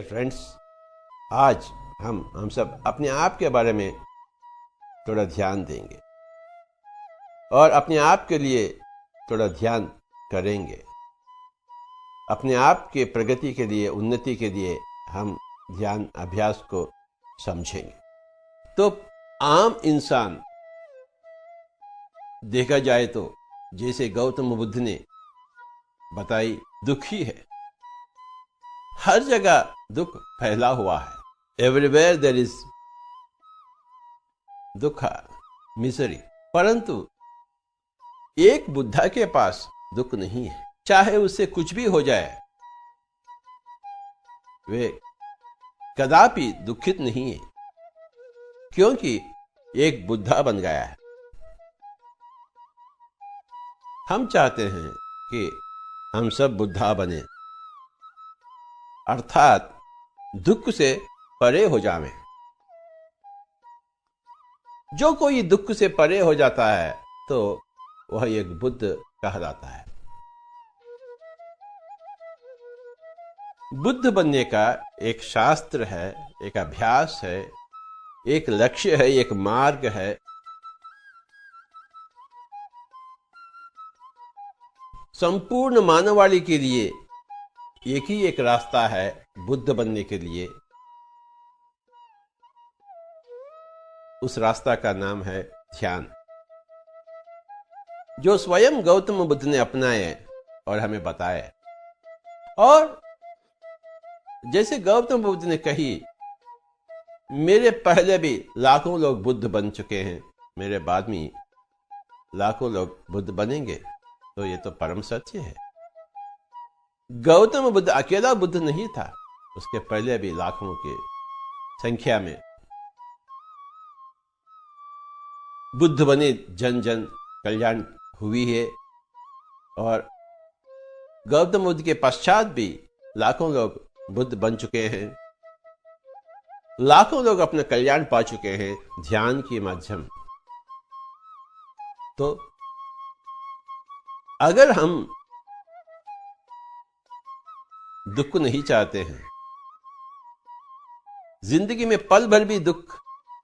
Friends, आज हम सब अपने आप के बारे में थोड़ा ध्यान देंगे और अपने आप के लिए थोड़ा ध्यान करेंगे। अपने आप के प्रगति के लिए, उन्नति के लिए हम ध्यान अभ्यास को समझेंगे। तो आम इंसान देखा जाए तो जैसे गौतम बुद्ध ने बताई, दुखी है। हर जगह दुख फैला हुआ है। एवरीवेयर देयर इज दुख, मिजरी। परंतु एक बुद्धा के पास दुख नहीं है। चाहे उससे कुछ भी हो जाए, वे कदापि दुखित नहीं है, क्योंकि एक बुद्धा बन गया है। हम चाहते हैं कि हम सब बुद्धा बने, अर्थात दुख से परे हो जावें। जो कोई दुख से परे हो जाता है तो वह एक बुद्ध कहलाता है। बुद्ध बनने का एक शास्त्र है, एक अभ्यास है, एक लक्ष्य है, एक मार्ग है। संपूर्ण मानवाళी के लिए एक ही एक रास्ता है बुद्ध बनने के लिए। उस रास्ता का नाम है ध्यान, जो स्वयं गौतम बुद्ध ने अपनाए और हमें बताए। और जैसे गौतम बुद्ध ने कही, मेरे पहले भी लाखों लोग बुद्ध बन चुके हैं, मेरे बाद में लाखों लोग बुद्ध बनेंगे। तो ये तो परम सत्य है। गौतम बुद्ध अकेला बुद्ध नहीं था, उसके पहले भी लाखों की संख्या में बुद्ध बने, जन जन कल्याण हुई है। और गौतम बुद्ध के पश्चात भी लाखों लोग बुद्ध बन चुके हैं। लाखों लोग अपना कल्याण पा चुके हैं ध्यान के माध्यम। तो अगर हम दुख नहीं चाहते हैं, जिंदगी में पल भर भी दुख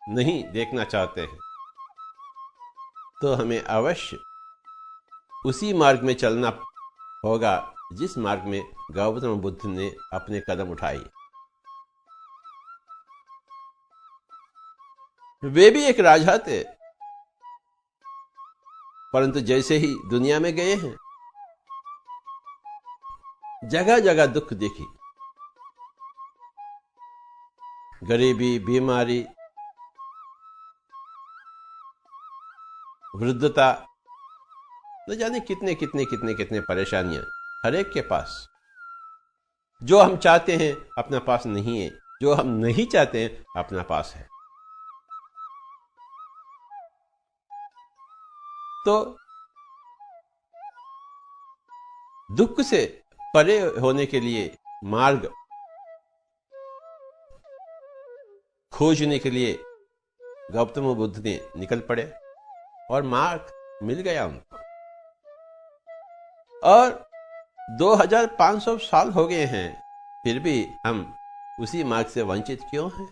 नहीं देखना चाहते हैं, तो हमें अवश्य उसी मार्ग में चलना होगा जिस मार्ग में गौतम बुद्ध ने अपने कदम उठाई। वे भी एक राजा थे, परंतु जैसे ही दुनिया में गए हैं, जगह जगह दुख देखी। गरीबी, बीमारी, वृद्धता, न जाने कितने कितने कितने कितने परेशानियां हर एक के पास। जो हम चाहते हैं अपना पास नहीं है, जो हम नहीं चाहते हैं अपना पास है। तो दुख से परे होने के लिए मार्ग खोजने के लिए गौतम बुद्ध ने निकल पड़े और मार्ग मिल गया उनको। और 2500 साल हो गए हैं, फिर भी हम उसी मार्ग से वंचित क्यों हैं?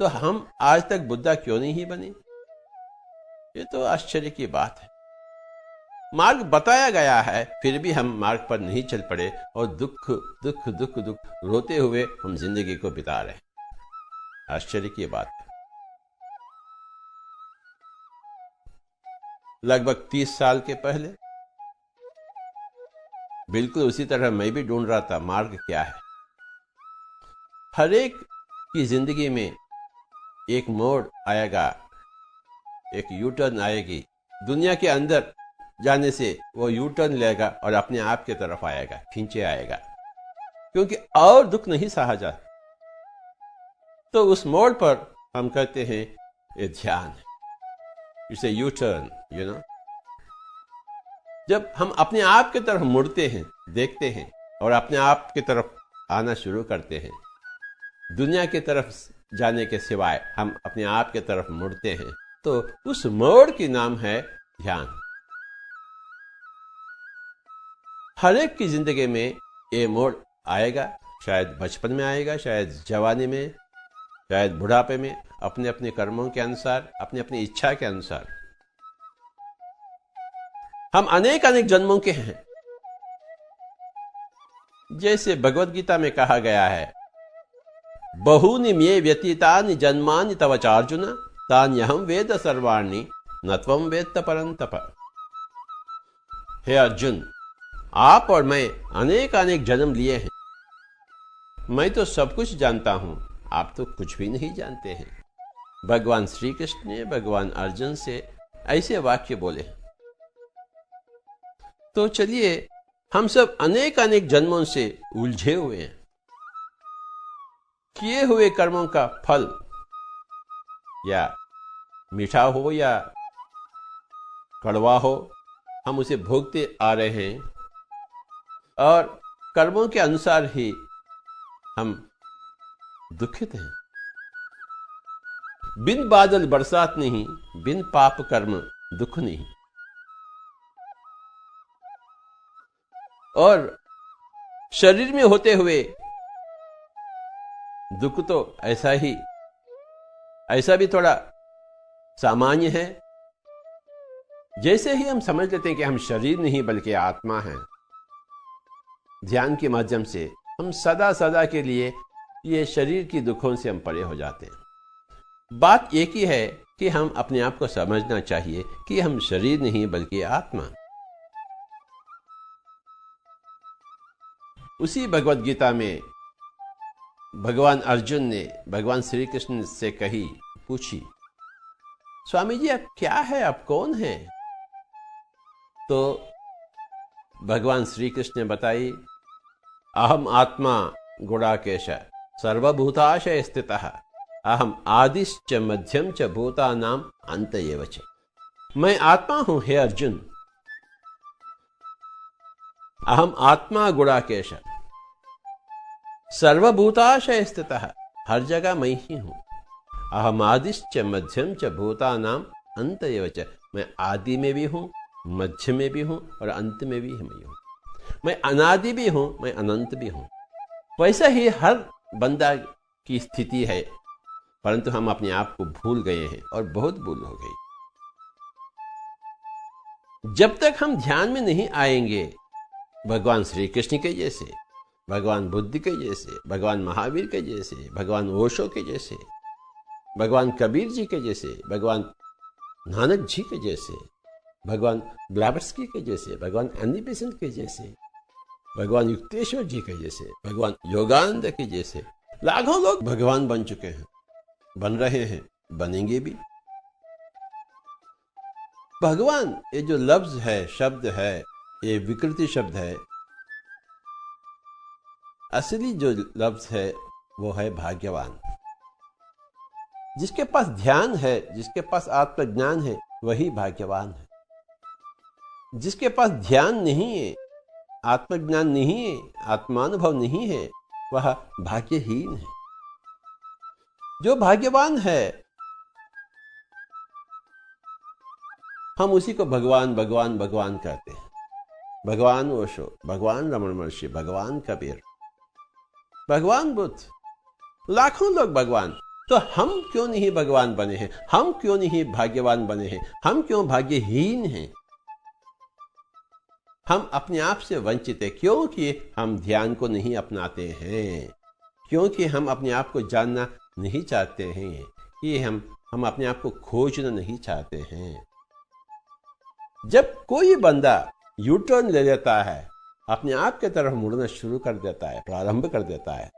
तो हम आज तक बुद्धा क्यों नहीं बने? ये तो आश्चर्य की बात है। मार्ग बताया गया है, फिर भी हम मार्ग पर नहीं चल पड़े और दुख दुख दुख दुख रोते हुए हम जिंदगी को बिता रहे हैं। आश्चर्य की बात है। लगभग 30 साल के पहले बिल्कुल उसी तरह मैं भी ढूंढ रहा था मार्ग क्या है। हर एक की जिंदगी में एक मोड़ आएगा, एक यू टर्न आएगी। दुनिया के अंदर जाने से वो यू टर्न लेगा और अपने आप की तरफ आएगा, खींचे आएगा, क्योंकि और दुख नहीं सहा जाता। तो उस मोड़ पर हम कहते हैं ये ध्यान है, it's a U turn, you know. जब हम अपने आप की तरफ मुड़ते हैं, देखते हैं और अपने आप की तरफ आना शुरू करते हैं, दुनिया की तरफ जाने के सिवाय हम अपने आप की तरफ मुड़ते हैं, तो उस मोड़ की नाम है ध्यान। हर एक की जिंदगी में ये मोड़ आएगा, शायद बचपन में आएगा, शायद जवानी में, शायद बुढ़ापे में, अपने अपने कर्मों के अनुसार, अपनी अपनी इच्छा के अनुसार। हम अनेक अनेक जन्मों के हैं। जैसे भगवत गीता में कहा गया है, बहूनि मे व्यतीतानि जन्मानि तव चार्जुन तान्यहं वेद सर्वाणि न त्वं वेत्त परन्तप। हे अर्जुन, आप और मैं अनेक अनेक जन्म लिए हैं। मैं तो सब कुछ जानता हूं, आप तो कुछ भी नहीं जानते हैं। भगवान श्री कृष्ण ने भगवान अर्जुन से ऐसे वाक्य बोले। तो चलिए, हम सब अनेक अनेक जन्मों से उलझे हुए हैं। किए हुए कर्मों का फल या मीठा हो या कड़वा हो, हम उसे भोगते आ रहे हैं और कर्मों के अनुसार ही हम दुखित हैं। बिन बादल बरसात नहीं, बिन पाप कर्म दुख नहीं। और शरीर में होते हुए दुख तो ऐसा भी थोड़ा सामान्य है। जैसे ही हम समझ लेते हैं कि हम शरीर नहीं बल्कि आत्मा हैं, ध्यान के माध्यम से हम सदा सदा के लिए ये शरीर की दुखों से हम परे हो जाते हैं। बात एक ही है कि हम अपने आप को समझना चाहिए कि हम शरीर नहीं बल्कि आत्मा। उसी भगवत गीता में भगवान अर्जुन ने भगवान श्री कृष्ण से पूछी, स्वामी जी आप क्या है, आप कौन हैं? तो भगवान श्री कृष्ण ने बताई, अहम आत्मा गुणाकेश सर्वभूताशय स्थितः अहम आदिश्च मध्यम च भूतानाम अंत एव च। मैं आत्मा हूं हे अर्जुन। अहम आत्मा गुणाकेश सर्वभूताशय स्थितः, हर जगह मैं ही हूं। अहम आदिश्च मध्यम च भूतानाम अंत एव च। मैं आदि में भी हूं, मध्य में भी हूं और अंत में भी मैं हूं। मैं अनादि भी हूं, मैं अनंत भी हूं। वैसा ही हर बंदा की स्थिति है, परंतु हम अपने आप को भूल गए हैं और बहुत भूल हो गई। जब तक हम ध्यान में नहीं आएंगे, भगवान श्री कृष्ण के जैसे, भगवान बुद्ध के जैसे, भगवान महावीर के जैसे, भगवान ओशो के जैसे, भगवान कबीर जी के जैसे, भगवान नानक जी के जैसे, भगवान ब्लावत्स्की के जैसे, भगवान एनी बेसेंट के जैसे, भगवान युक्तेश्वर जी के जैसे, भगवान योगानंद के जैसे लाखों लोग भगवान बन चुके हैं, बन रहे हैं, बनेंगे भी। भगवान ये जो लफ्ज है, शब्द है, ये विकृति शब्द है। असली जो लफ्ज है वो है भाग्यवान। जिसके पास ध्यान है, जिसके पास आत्मज्ञान है, वही भाग्यवान है। जिसके पास ध्यान नहीं है, आत्मज्ञान नहीं है, आत्मानुभव नहीं है, वह भाग्यहीन है। जो भाग्यवान है, हम उसी को भगवान भगवान भगवान कहते हैं। भगवान ओशो, भगवान रमन महर्षि, भगवान कबीर, भगवान बुद्ध, लाखों लोग भगवान। तो हम क्यों नहीं भगवान बने हैं? हम क्यों नहीं भाग्यवान बने हैं? हम क्यों भाग्यहीन हैं? हम अपने आप से वंचित हैं क्योंकि हम ध्यान को नहीं अपनाते हैं, क्योंकि हम अपने आप को जानना नहीं चाहते हैं, कि हम अपने आप को खोजना नहीं चाहते हैं। जब कोई बंदा यू टर्न ले लेता है, अपने आप के तरफ मुड़ना शुरू कर देता है, प्रारंभ कर देता है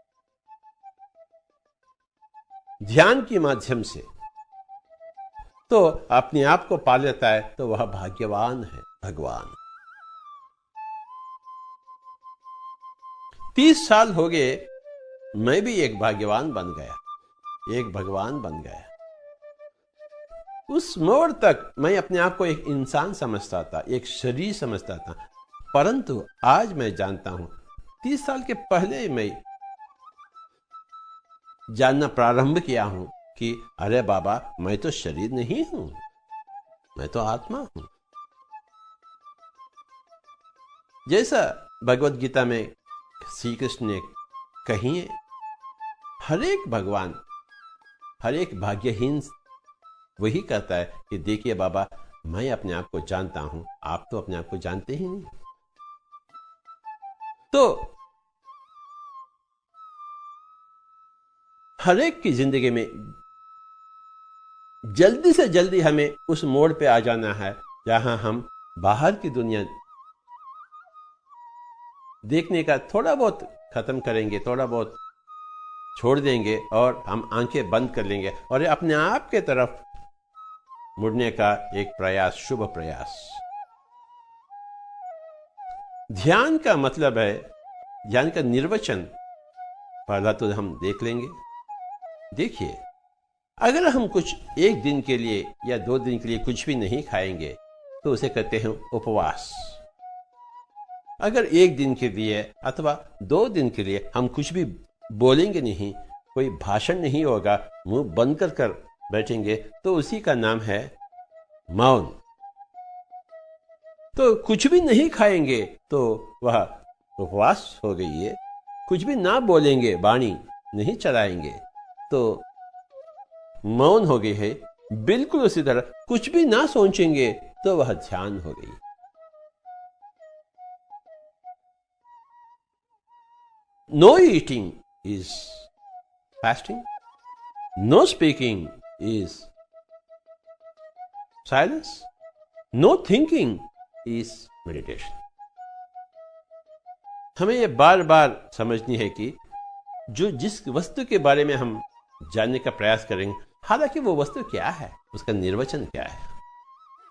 ध्यान के माध्यम से, तो अपने आप को पा लेता है, तो वह भाग्यवान है, भगवान। 30 साल हो गए, मैं भी एक भाग्यवान बन गया, एक भगवान बन गया। उस मोड़ तक मैं अपने आप को एक इंसान समझता था, एक शरीर समझता था, परंतु आज मैं जानता हूं, 30 साल के पहले मैं जानना प्रारंभ किया हूं कि अरे बाबा, मैं तो शरीर नहीं हूं, मैं तो आत्मा हूं। जैसा भगवत गीता में श्री कृष्ण ने कहिए। हर एक भगवान, हर एक भाग्यहीन वही कहता है कि देखिए बाबा, मैं अपने आप को जानता हूं, आप तो अपने आप को जानते ही नहीं। तो हर एक की जिंदगी में जल्दी से जल्दी हमें उस मोड़ पे आ जाना है जहां हम बाहर की दुनिया देखने का थोड़ा बहुत खत्म करेंगे, थोड़ा बहुत छोड़ देंगे और हम आंखें बंद कर लेंगे और अपने आप के तरफ मुड़ने का एक प्रयास, शुभ प्रयास। ध्यान का मतलब है, ध्यान का निर्वचन पहला तो हम देख लेंगे। देखिए, अगर हम कुछ एक दिन के लिए या 2 दिन के लिए कुछ भी नहीं खाएंगे तो उसे कहते हैं उपवास। अगर 1 दिन के लिए अथवा 2 दिन के लिए हम कुछ भी बोलेंगे नहीं, कोई भाषण नहीं होगा, मुंह बंद कर बैठेंगे, तो उसी का नाम है मौन। तो कुछ भी नहीं खाएंगे तो वह उपवास हो गई है। कुछ भी ना बोलेंगे, वाणी नहीं चलाएंगे तो मौन हो गई है। बिल्कुल उसी तरह कुछ भी ना सोचेंगे तो वह ध्यान हो गई। No eating is fasting. No speaking is silence. No thinking is meditation. हमें यह बार बार समझनी है कि जिस वस्तु के बारे में हम जानने का प्रयास करेंगे, हालांकि वो वस्तु क्या है, उसका निर्वचन क्या है,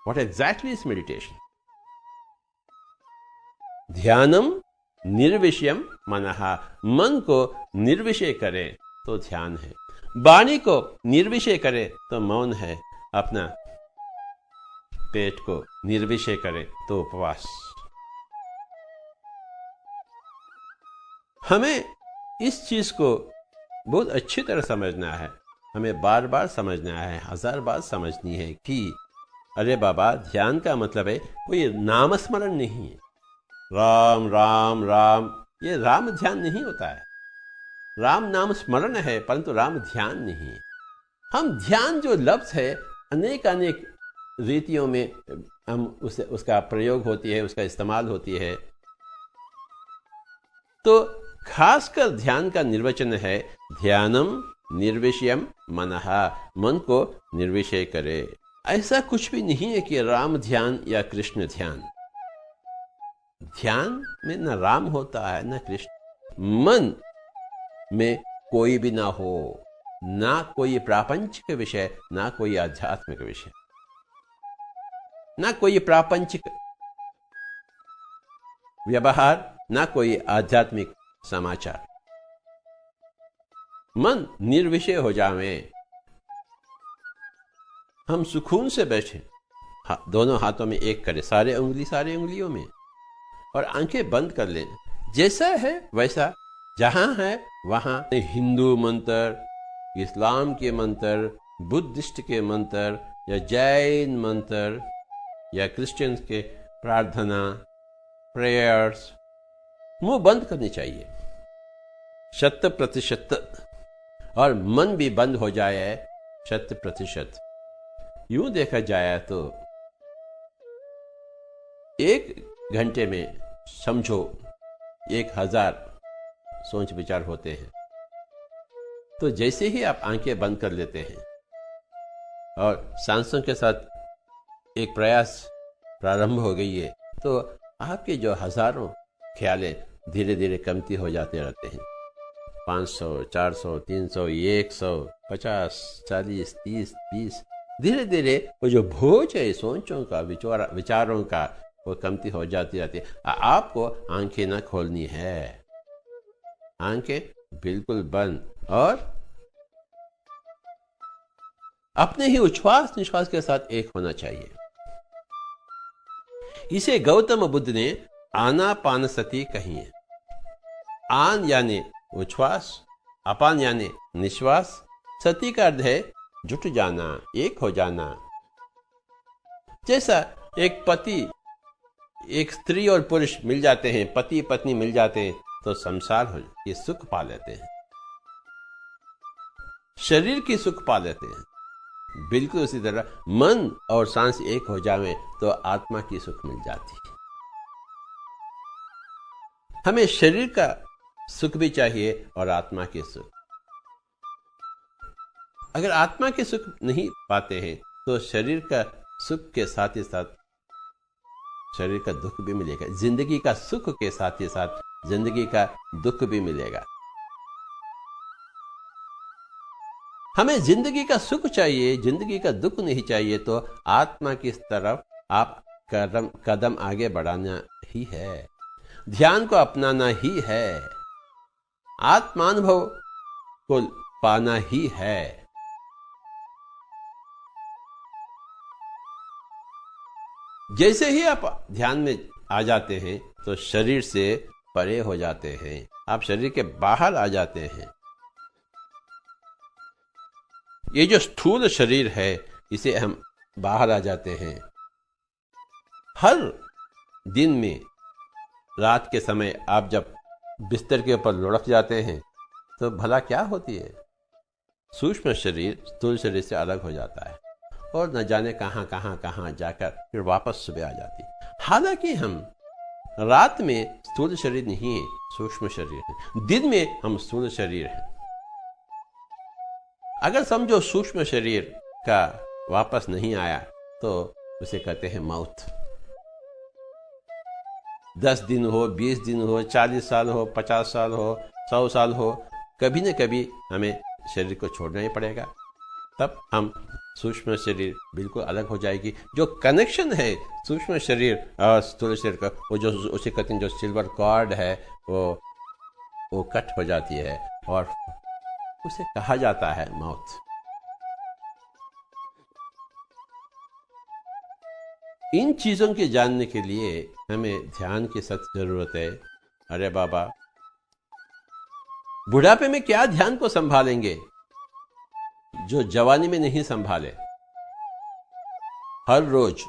What exactly is meditation? ध्यानम निर्विषयम मनः, मन को निर्विषय करे तो ध्यान है। वाणी को निर्विषय करे तो मौन है। अपना पेट को निर्विषय करे तो उपवास। हमें इस चीज को बहुत अच्छी तरह समझना है, हमें बार बार समझना है, 1000 बार समझनी है कि अरे बाबा, ध्यान का मतलब है कोई नाम स्मरण नहीं है। राम राम राम, ये राम ध्यान नहीं होता है। राम नाम स्मरण है परंतु राम ध्यान नहीं है। हम ध्यान जो लफ्ज है, अनेक अनेक रीतियों में हम उसका प्रयोग होती है, उसका इस्तेमाल होती है। तो खासकर ध्यान का निर्वचन है ध्यानम निर्विषयम मनः, मन को निर्विषय करे। ऐसा कुछ भी नहीं है कि राम ध्यान या कृष्ण ध्यान। ध्यान में न राम होता है न कृष्ण। मन में कोई भी ना हो, ना कोई प्रापंचिक विषय, ना कोई आध्यात्मिक विषय, ना कोई प्रापंचिक व्यवहार, ना कोई आध्यात्मिक समाचार। मन निर्विषय हो जावे, हम सुकून से बैठे, दोनों हाथों में एक करें, सारे उंगलियों में, और आंखें बंद कर लें। जैसा है वैसा, जहां है वहां हिंदू मंत्र, इस्लाम के मंत्र, बुद्धिस्ट के मंत्र या जैन मंत्र या क्रिश्चियंस के प्रार्थना, प्रेयर्स, मुंह बंद करनी चाहिए 100%, और मन भी बंद हो जाए 100%। यूं देखा जाए तो 1 घंटे में समझो 1000 सोच विचार होते हैं। तो जैसे ही आप आंखें बंद कर लेते हैं और सांसों के साथ एक प्रयास प्रारंभ हो गई है, तो आपके जो हजारों ख्यालें धीरे धीरे कमती हो जाते रहते हैं। 500, 400, 300, 100, 50, 40, 30, 20, धीरे धीरे वो जो बोझ है सोचों का, विचारों का, वो कमती हो जाती रहती है। आपको आंखें ना खोलनी है, आंखें बिल्कुल बंद, और अपने ही उच्छ्वास निश्वास के साथ एक होना चाहिए। इसे गौतम बुद्ध ने आनापानसति कही है। आन यानी उच्छ्वास, अपान यानी निश्वास, सति का अर्थ है जुट जाना, एक हो जाना। जैसा एक पति, एक स्त्री और पुरुष मिल जाते हैं, पति पत्नी मिल जाते हैं, तो संसार की सुख पा लेते हैं, शरीर की सुख पा लेते हैं। बिल्कुल उसी तरह मन और सांस एक हो जावे तो आत्मा की सुख मिल जाती है। हमें शरीर का सुख भी चाहिए और आत्मा के सुख। अगर आत्मा के सुख नहीं पाते हैं तो शरीर का सुख के साथ ही साथ शरीर का दुख भी मिलेगा। जिंदगी का सुख के साथ ही साथ जिंदगी का दुख भी मिलेगा। हमें जिंदगी का सुख चाहिए, जिंदगी का दुख नहीं चाहिए, तो आत्मा की तरफ आप कदम आगे बढ़ाना ही है, ध्यान को अपनाना ही है, आत्मानुभव को पाना ही है। जैसे ही आप ध्यान में आ जाते हैं तो शरीर से परे हो जाते हैं, आप शरीर के बाहर आ जाते हैं। ये जो स्थूल शरीर है इसे हम बाहर आ जाते हैं। हर दिन में रात के समय आप जब बिस्तर के ऊपर लुढ़क जाते हैं तो भला क्या होती है, सूक्ष्म शरीर स्थूल शरीर से अलग हो जाता है और न जाने कहां जाकर फिर वापस सुबह आ जाती है। हालांकि हम रात में स्थूल शरीर नहीं है, सूक्ष्म शरीर है। दिन में हम स्थूल शरीर हैं। अगर समझो सूक्ष्म शरीर का वापस नहीं आया तो उसे कहते हैं मौत। 10 दिन हो, 20 दिन हो, 40 साल हो, 50 साल हो, 100 साल हो, कभी न कभी हमें शरीर को छोड़ना ही पड़ेगा। तब हम सूक्ष्म शरीर बिल्कुल अलग हो जाएगी। जो कनेक्शन है सूक्ष्म शरीर और स्थूल शरीर का, वो जो उसे कहते हैं जो सिल्वर कॉर्ड है वो कट हो जाती है और उसे कहा जाता है मौत। इन चीजों के जानने के लिए हमें ध्यान की सख्त जरूरत है। अरे बाबा, बुढ़ापे में क्या ध्यान को संभालेंगे जो जवानी में नहीं संभाले। हर रोज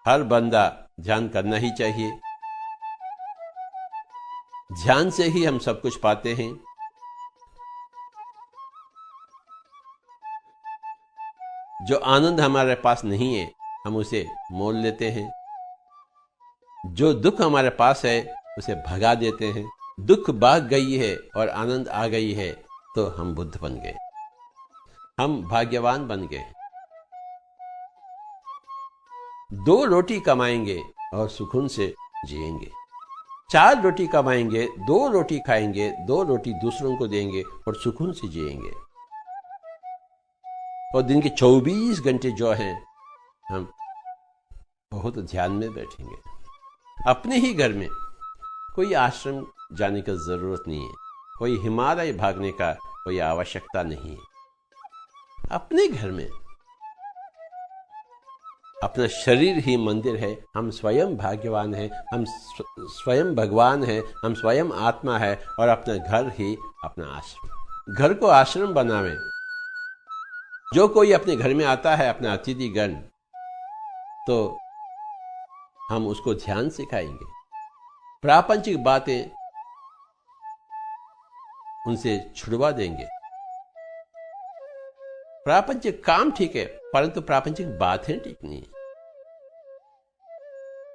हर बंदा ध्यान करना ही चाहिए। ध्यान से ही हम सब कुछ पाते हैं। जो आनंद हमारे पास नहीं है हम उसे मोल लेते हैं। जो दुख हमारे पास है उसे भगा देते हैं। दुख भाग गई है और आनंद आ गई है तो हम बुद्ध बन गए, हम भाग्यवान बन गए। 2 रोटी कमाएंगे और सुकून से जिएंगे। 4 रोटी कमाएंगे, 2 रोटी खाएंगे, 2 रोटी दूसरों को देंगे और सुकून से जिएंगे। और दिन के 24 घंटे जो हैं हम बहुत ध्यान में बैठेंगे। अपने ही घर में, कोई आश्रम जाने की जरूरत नहीं है, कोई हिमालय भागने का कोई आवश्यकता नहीं है। अपने घर में अपना शरीर ही मंदिर है। हम स्वयं भाग्यवान हैं, हम स्वयं भगवान हैं, हम स्वयं आत्मा है और अपना घर ही अपना आश्रम। घर को आश्रम बनावे। जो कोई अपने घर में आता है, अपना अतिथिगण, तो हम उसको ध्यान सिखाएंगे। प्रापंचिक बातें उनसे छुड़वा देंगे। प्रापंचिक काम ठीक है परंतु प्रापंचिक बातें ठीक नहीं है।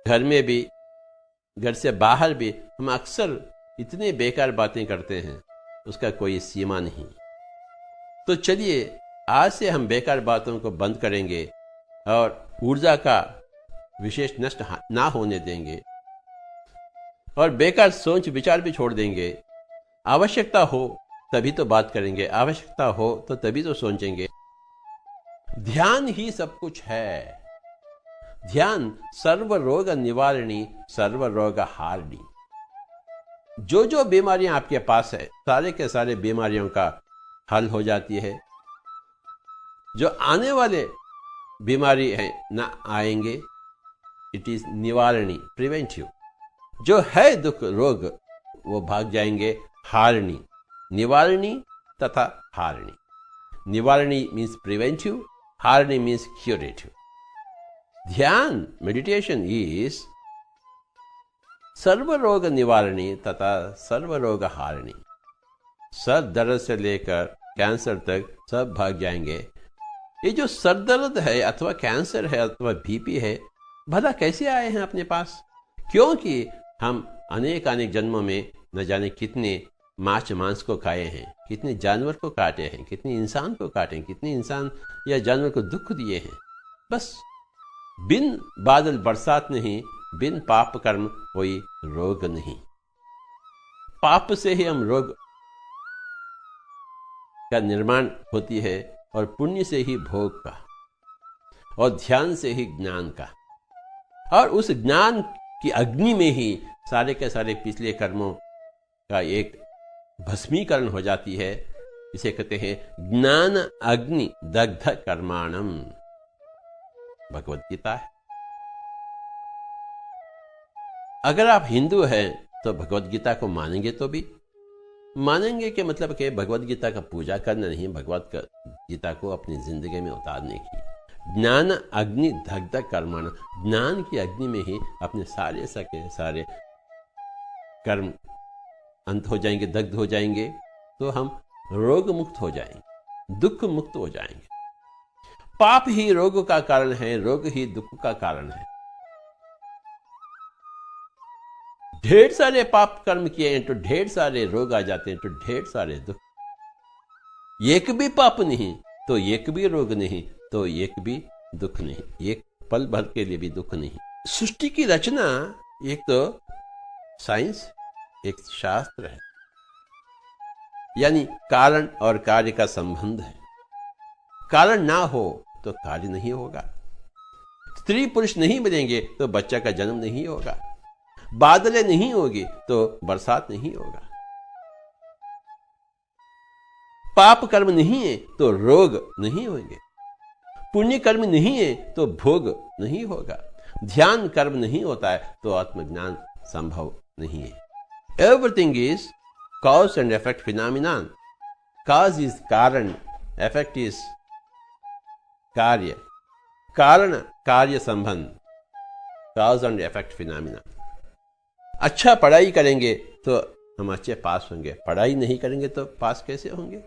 घर में भी, घर से बाहर भी हम अक्सर इतने बेकार बातें करते हैं, उसका कोई सीमा नहीं। तो चलिए आज से हम बेकार बातों को बंद करेंगे और ऊर्जा का विशेष नष्ट ना होने देंगे और बेकार सोच विचार भी छोड़ देंगे। आवश्यकता हो तभी तो बात करेंगे, आवश्यकता हो तो तभी तो सोचेंगे। ध्यान ही सब कुछ है। ध्यान सर्व रोग निवारणी, सर्व रोग हारणी। जो बीमारियां आपके पास है सारे के सारे बीमारियों का हल हो जाती है। जो आने वाले बीमारी है ना आएंगे, इट इज निवारणी, प्रिवेंटिव। जो है दुख रोग वो भाग जाएंगे, हारणी। निवारणी तथा हारणी। निवारणी मीन्स प्रिवेंटिव, हारणी मीन्स क्यूरेटिव। ध्यान, मेडिटेशन इज सर्वरोग निवारणी तथा सर्वरोग हारिणी। सर दर्द से लेकर कैंसर तक सब भाग जाएंगे। ये जो सर दर्द है अथवा कैंसर है अथवा बीपी है, भला कैसे आए हैं अपने पास? क्योंकि हम अनेक अनेक जन्मों में न जाने कितने मांस को खाए हैं, कितने जानवर को काटे हैं, कितने इंसान को काटे हैं, कितने इंसान या जानवर को दुख दिए हैं। बस बिन बादल बरसात नहीं, बिन पाप कर्म कोई रोग नहीं। पाप से ही हम रोग का निर्माण होती है, और पुण्य से ही भोग का, और ध्यान से ही ज्ञान का, और उस ज्ञान की अग्नि में ही सारे के सारे पिछले कर्मों का एक भस्मीकरण हो जाती है। इसे कहते हैं ज्ञान अग्नि दग्ध कर्माणम, भगवत गीता है। अगर आप हिंदू हैं तो भगवत गीता को मानेंगे, तो भी मानेंगे कि मतलब कि भगवत गीता का पूजा करना नहीं, भगवत गीता को अपनी जिंदगी में उतारने की। ज्ञान अग्नि दग्ध कर्माण, ज्ञान की अग्नि में ही अपने सारे सके सारे कर्म अंत हो जाएंगे, दग्ध हो जाएंगे, तो हम रोग मुक्त हो जाएंगे, दुख मुक्त हो जाएंगे। पाप ही रोग का कारण है, रोग ही दुख का कारण है। ढेर सारे पाप कर्म किए हैं तो ढेर सारे रोग आ जाते हैं, तो ढेर सारे दुख। एक भी पाप नहीं तो एक भी रोग नहीं, तो एक भी दुख नहीं, एक पल भर के लिए भी दुख नहीं। सृष्टि की रचना एक तो साइंस, एक शास्त्र है, यानी कारण और कार्य का संबंध है। कारण ना हो तो कार्य नहीं होगा। स्त्री पुरुष नहीं मिलेंगे तो बच्चा का जन्म नहीं होगा। बादलें नहीं होगी तो बरसात नहीं होगा। पाप कर्म नहीं है तो रोग नहीं होंगे। पुण्य कर्म नहीं है तो भोग नहीं होगा। ध्यान कर्म नहीं होता है तो आत्मज्ञान संभव नहीं है। Everything is cause and effect phenomenon. Cause is कारण, effect is कार्य, कारण कार्य संबंध, cause and effect phenomena. अच्छा पढ़ाई करेंगे तो हम अच्छे पास होंगे, पढ़ाई नहीं करेंगे तो पास कैसे होंगे?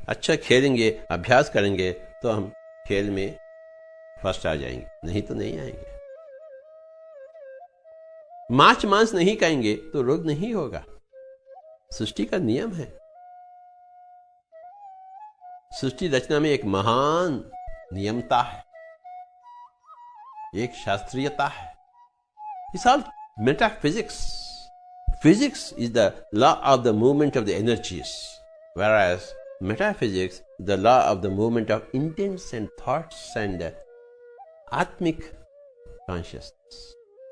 अच्छा खेलेंगे, अभ्यास करेंगे तो हम खेल में फर्स्ट आ जाएंगे, नहीं तो नहीं आएंगे। मांस नहीं खाएंगे तो रोग नहीं होगा। सृष्टि का नियम है। सृष्टि रचना में एक महान नियमता है, एक शास्त्रीयता है। It's all metaphysics. Physics is the law of the movement of the energies, whereas metaphysics the law of the movement of intents and thoughts and आत्मिक consciousness.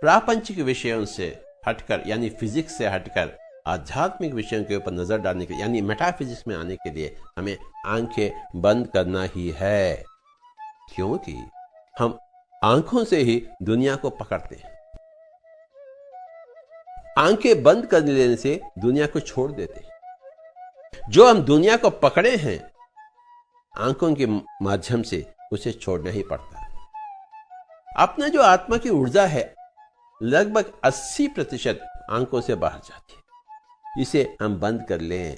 प्रापंचिक विषयों से हटकर, यानी फिजिक्स से हटकर आध्यात्मिक विषयों के ऊपर नजर डालने के लिए, यानी मेटाफिजिक्स में आने के लिए हमें आंखें बंद करना ही है, क्योंकि हम आंखों से ही दुनिया को पकड़ते हैं। आंखें बंद कर लेने से दुनिया को छोड़ देते हैं। जो हम दुनिया को पकड़े हैं आंखों के माध्यम से, उसे छोड़ना ही पड़ता है। अपना जो आत्मा की ऊर्जा है लगभग 80% आंखों से बाहर जाती है। इसे हम बंद कर लें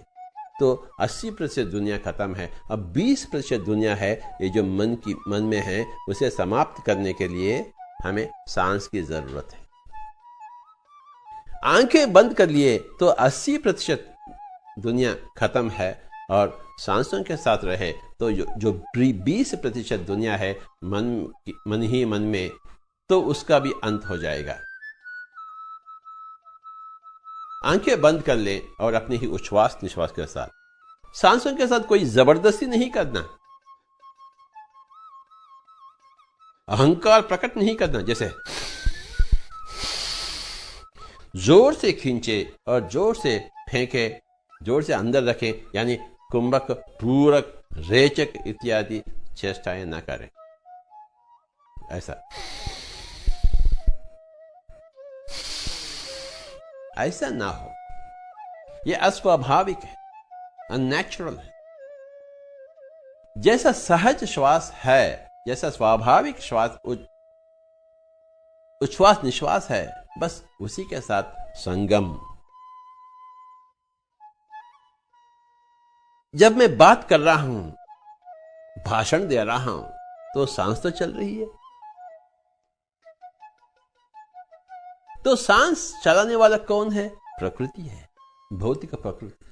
तो 80% दुनिया खत्म है। अब 20% दुनिया है, ये जो मन में है, उसे समाप्त करने के लिए हमें सांस की जरूरत है। आंखें बंद कर लिए तो 80% दुनिया खत्म है, और सांसों के साथ रहे तो जो 20% दुनिया है मन ही मन में, तो उसका भी अंत हो जाएगा। आंखें बंद कर ले और अपने ही उच्छ्वास निश्वास के साथ, सांसों के साथ कोई जबरदस्ती नहीं करना, अहंकार प्रकट नहीं करना। जैसे जोर से खींचे और जोर से फेंके, जोर से अंदर रखें, यानी कुंभक, पूरक, रेचक इत्यादि चेष्टाएं न करें। ऐसा ना हो। यह अस्वाभाविक है, अननेचुरल है। जैसा सहज श्वास है, जैसा स्वाभाविक श्वास उच्छ्वास निश्वास है, बस उसी के साथ संगम। जब मैं बात कर रहा हूं, भाषण दे रहा हूं, तो सांस तो चल रही है। तो सांस चलाने वाला कौन है? प्रकृति है, भौतिक प्रकृति।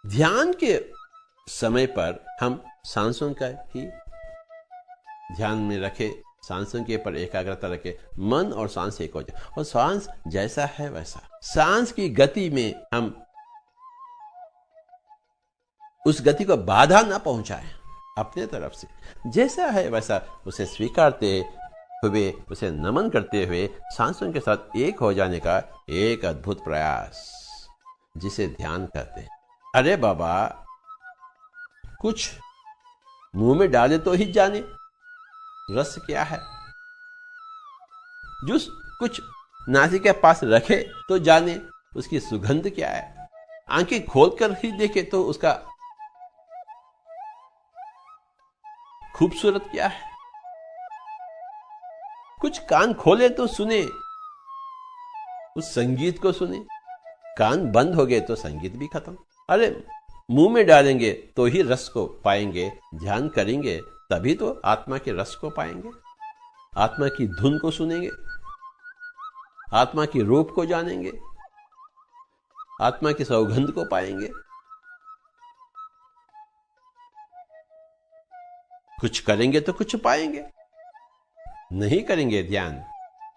ध्यान के समय पर हम सांसों का ही ध्यान में रखे, सांसों के पर एकाग्रता रखे, मन और सांस एक हो जाए, और सांस जैसा है वैसा। सांस की गति में हम उस गति को बाधा ना पहुंचाएं, अपने तरफ से जैसा है वैसा उसे स्वीकारते हुए, उसे नमन करते हुए, सांसों के साथ एक हो जाने का एक अद्भुत प्रयास, जिसे ध्यान कहते हैं। अरे बाबा, कुछ मुंह में डाले तो ही जाने रस क्या है, जूस कुछ नासिका के पास रखे तो जाने उसकी सुगंध क्या है, आंखें खोलकर ही देखे तो उसका खूबसूरत क्या है, कुछ कान खोले तो सुने, उस संगीत को सुने। कान बंद हो गए तो संगीत भी खत्म। अरे मुंह में डालेंगे तो ही रस को पाएंगे, ध्यान करेंगे तभी तो आत्मा के रस को पाएंगे, आत्मा की धुन को सुनेंगे, आत्मा की रूप को जानेंगे, आत्मा की सौगंध को पाएंगे। कुछ करेंगे तो कुछ पाएंगे, नहीं करेंगे ध्यान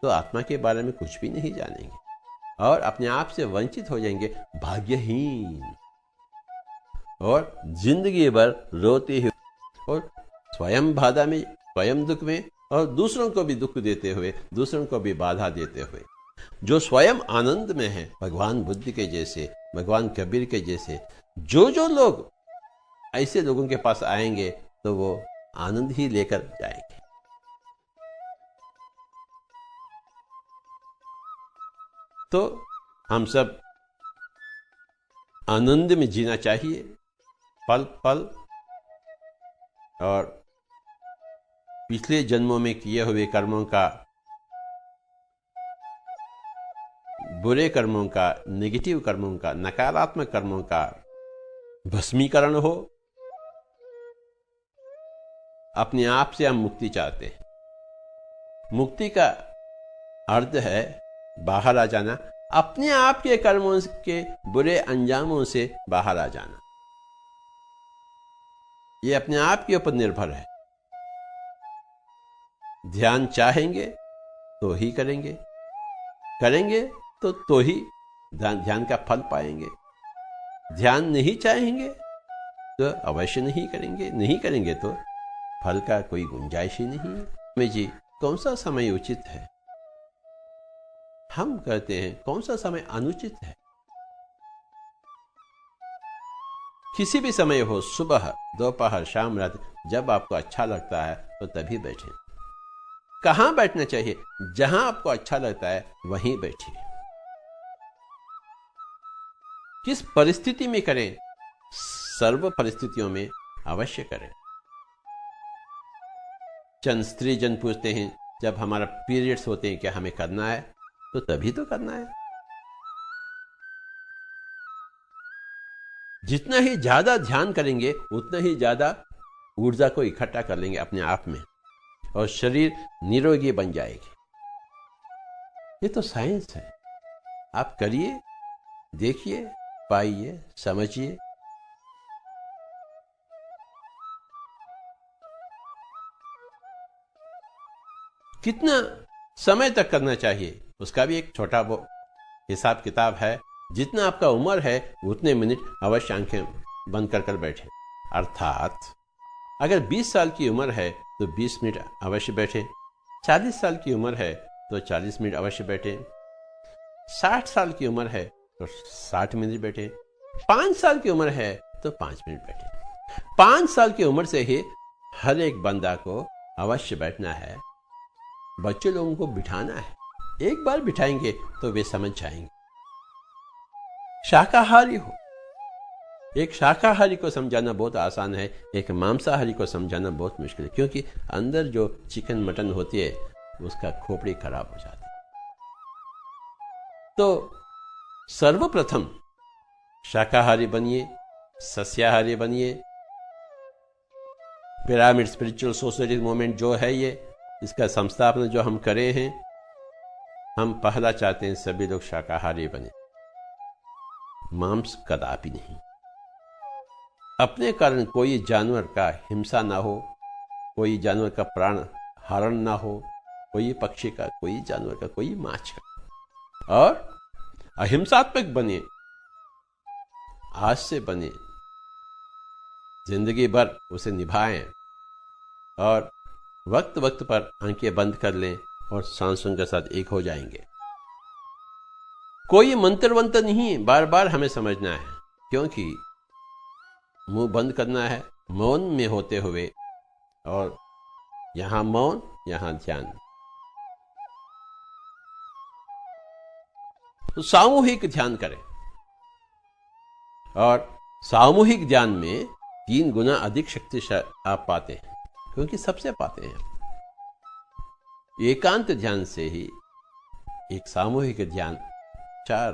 तो आत्मा के बारे में कुछ भी नहीं जानेंगे और अपने आप से वंचित हो जाएंगे, भाग्यहीन, और जिंदगी भर रोते हुए और स्वयं बाधा में, स्वयं दुख में, और दूसरों को भी दुख देते हुए, दूसरों को भी बाधा देते हुए। जो स्वयं आनंद में है, भगवान बुद्ध के जैसे, भगवान कबीर के जैसे, जो लोग ऐसे लोगों के पास आएंगे तो वो आनंद ही लेकर जाएंगे। तो हम सब आनंद में जीना चाहिए, पल पल, और पिछले जन्मों में किए हुए कर्मों का, बुरे कर्मों का, नेगेटिव कर्मों का, नकारात्मक कर्मों का भस्मीकरण हो। अपने आप से हम मुक्ति चाहते हैं। मुक्ति का अर्थ है बाहर आ जाना, अपने आप के कर्मों के बुरे अंजामों से बाहर आ जाना। ये अपने आप के ऊपर निर्भर है। ध्यान चाहेंगे तो ही करेंगे, करेंगे तो ही ध्यान का फल पाएंगे। ध्यान नहीं चाहेंगे तो अवश्य नहीं करेंगे, नहीं करेंगे तो फल का कोई गुंजाइश ही नहीं है। में जी, कौन सा समय उचित है? हम कहते हैं कौन सा समय अनुचित है। किसी भी समय हो, सुबह, दोपहर, शाम, रात, जब आपको अच्छा लगता है तो तभी बैठें। कहां बैठना चाहिए? जहां आपको अच्छा लगता है वहीं बैठिए। किस परिस्थिति में करें? सर्व परिस्थितियों में अवश्य करें। चंद स्त्री जन पूछते हैं, जब हमारा पीरियड्स होते हैं क्या हमें करना है? तो तभी तो करना है। जितना ही ज्यादा ध्यान करेंगे उतना ही ज्यादा ऊर्जा को इकट्ठा कर लेंगे अपने आप में और शरीर निरोगी बन जाएगी। ये तो साइंस है। आप करिए, देखिए, पाइए, समझिए। कितना समय तक करना चाहिए उसका भी एक छोटा वो हिसाब किताब है। जितना आपका उम्र है उतने मिनट अवश्य आंखें बंद कर कर बैठे। अर्थात अगर 20 साल की उम्र है तो 20 मिनट अवश्य बैठे, 40 साल की उम्र है तो 40 मिनट अवश्य बैठे, 60 साल की उम्र है तो 60 मिनट बैठे, 5 साल की उम्र है तो 5 मिनट बैठे। 5 साल की उम्र से ही हर एक बंदा को अवश्य बैठना है। बच्चे लोगों को बिठाना है, एक बार बिठाएंगे तो वे समझ जाएंगे। शाकाहारी हो, एक शाकाहारी को समझाना बहुत आसान है, एक मांसाहारी को समझाना बहुत मुश्किल है, क्योंकि अंदर जो चिकन मटन होती है उसका खोपड़ी खराब हो जाती। तो सर्वप्रथम शाकाहारी बनिए, सस्याहारी बनिए। पिरामिड स्पिरिचुअल सोसाइटी मूवमेंट जो है ये, इसका संस्थापन जो हम करे हैं, हम पहला चाहते हैं सभी लोग शाकाहारी बने, मांस कदापि नहीं। अपने कारण कोई जानवर का हिंसा ना हो, कोई जानवर का प्राण हरण ना हो, कोई पक्षी का, कोई जानवर का, कोई माछ का। और अहिंसात्मक बने, आज से बने, जिंदगी भर उसे निभाएं और वक्त वक्त पर आंखें बंद कर लें और सांसों के साथ एक हो जाएंगे। कोई मंत्र वंत्र नहीं बार बार हमें समझना है, क्योंकि मुंह बंद करना है मौन में होते हुए, और यहां मौन, यहां ध्यान। तो सामूहिक ध्यान करें, और सामूहिक ध्यान में 3 गुना अधिक शक्ति आप पाते हैं, क्योंकि सबसे पाते हैं। एकांत ध्यान से ही एक सामूहिक ध्यान 4,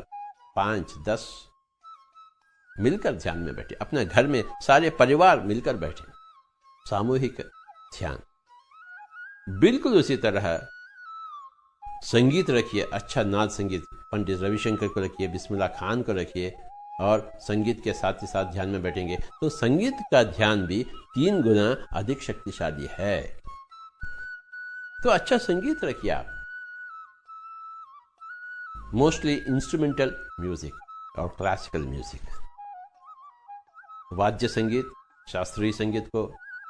5, 10 मिलकर ध्यान में बैठे, अपने घर में सारे परिवार मिलकर बैठे, सामूहिक ध्यान। बिल्कुल उसी तरह संगीत रखिए, अच्छा नाद संगीत, पंडित रविशंकर को रखिए, बिस्मिल्लाह खान को रखिए, और संगीत के साथ ही साथ ध्यान में बैठेंगे तो संगीत का ध्यान भी 3 गुना अधिक शक्तिशाली है। तो अच्छा संगीत रखिए आप, मोस्टली इंस्ट्रूमेंटल म्यूजिक और क्लासिकल म्यूजिक, वाद्य संगीत, शास्त्रीय संगीत को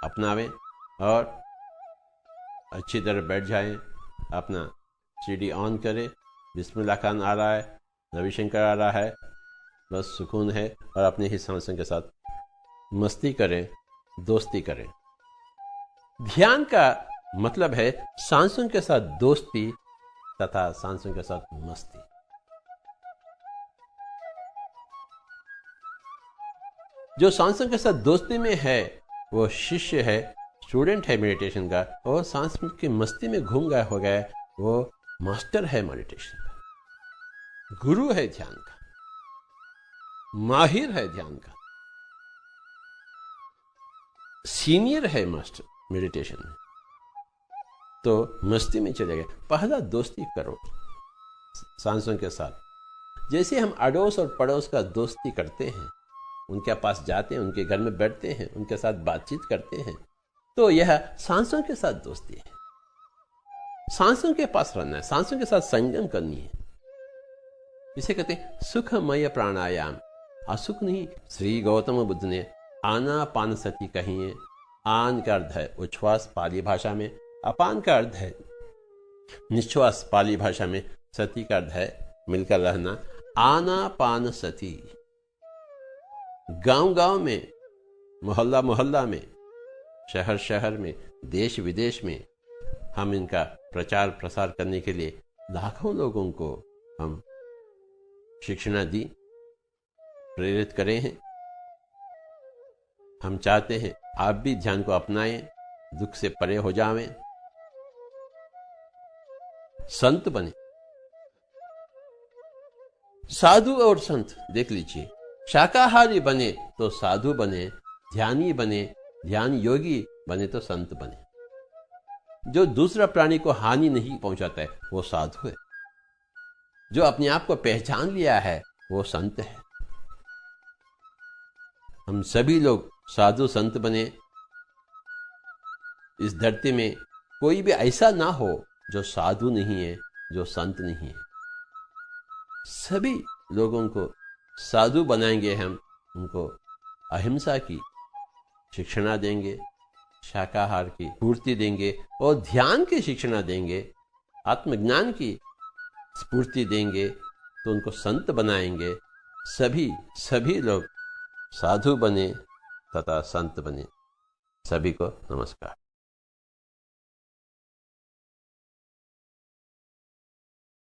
अपनावें और अच्छी तरह बैठ जाएं। अपना सीडी ऑन करें, बिस्मिल्लाह खान आ रहा है, रविशंकर आ रहा है, बस सुकून है, और अपने ही सांसों के साथ मस्ती करें, दोस्ती करें। ध्यान का मतलब है सांसों के साथ दोस्ती तथा सांसों के साथ मस्ती। जो सांसों के साथ दोस्ती में है वो शिष्य है, स्टूडेंट है मेडिटेशन का, और सांस की मस्ती में घूम गया हो गया वो मास्टर है मेडिटेशन का, गुरु है ध्यान का, माहिर है ध्यान का, सीनियर है मास्टर मेडिटेशन में। तो मस्ती में चले गए। पहला दोस्ती करो सांसों के साथ। जैसे हम अड़ोस और पड़ोस का दोस्ती करते हैं, उनके पास जाते हैं, उनके घर में बैठते हैं, उनके साथ बातचीत करते हैं, तो यह सांसों के साथ दोस्ती है। सांसों के पास रहना है, सांसों के साथ संगम करनी है। इसे कहते हैं सुखमय प्राणायाम। असुख नहीं, श्री गौतम बुद्ध ने आनापान सती कही है। आन का अर्थ है उच्छ्वास पाली भाषा में, अपान का अर्थ है निश्वास पाली भाषा में, सती का अर्थ है मिलकर रहना। आनापान सती। गांव गांव में, मोहल्ला मोहल्ला में, शहर शहर में, देश विदेश में हम इनका प्रचार प्रसार करने के लिए लाखों लोगों को हम शिक्षणा दी, प्रेरित करे हैं। हम चाहते हैं आप भी ध्यान को अपनाएं, दुख से परे हो जावें, संत बने। साधु और संत देख लीजिए, शाकाहारी बने तो साधु बने, ध्यानी बने, ध्यान योगी बने तो संत बने। जो दूसरा प्राणी को हानि नहीं पहुंचाता है वो साधु है। जो अपने आप को पहचान लिया है वो संत है। हम सभी लोग साधु संत बने। इस धरती में कोई भी ऐसा ना हो जो साधु नहीं है, जो संत नहीं है। सभी लोगों को साधु बनाएंगे हम, उनको अहिंसा की शिक्षणा देंगे, शाकाहार की पूर्ति देंगे और ध्यान की शिक्षणा देंगे, आत्मज्ञान की स्फूर्ति देंगे, तो उनको संत बनाएंगे। सभी लोग साधु बने तथा संत बने। सभी को नमस्कार।